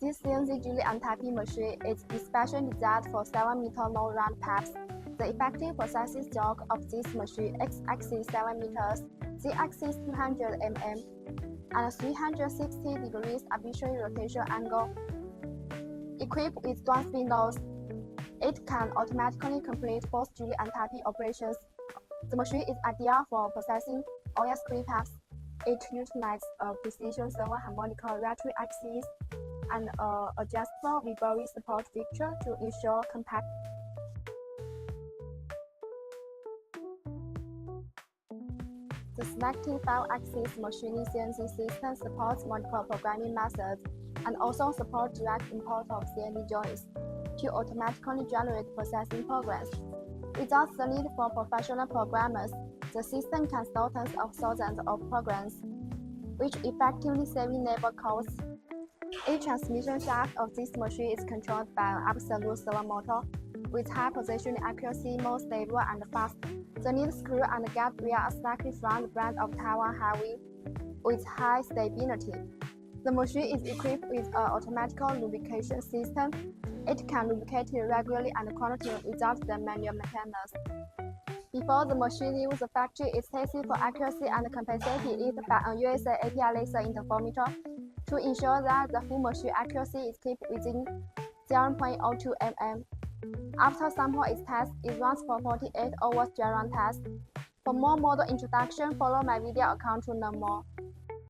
This CNC Julie untyping machine is especially designed for 7-meter long-run pipes. The effective processing stroke of this machine x-axis 7 meters, z-axis 200 mm, and 360 degrees arbitrary rotation angle. Equipped with one spindles, it can automatically complete both Julie and typing operations. The machine is ideal for processing OS3 pipes. It utilizes a precision servo harmonical rotary axis and an adjustable recovery support feature to ensure compact. The selective 5-axis machining CNC system supports multiple programming methods and also supports direct import of CNC joints to automatically generate processing programs. Without the need for professional programmers, the system can store tens of thousands of programs, which effectively saving labor costs. Each transmission shaft of this machine is controlled by an absolute servo motor, with high position accuracy, more stable and fast. The needle screw and gap wheel are slightly from the brand of Taiwan Heavy, with high stability. The machine is equipped with an automatic lubrication system. It can lubricate regularly and continuously without the manual maintenance. Before the machine leaves the factory, it's tested for accuracy and compensated it by a USA API laser interferometer to ensure that the full machine accuracy is kept within 0.02 mm. After sample is tested, it runs for 48 hours dry run test. For more model introduction, follow my video account to learn more.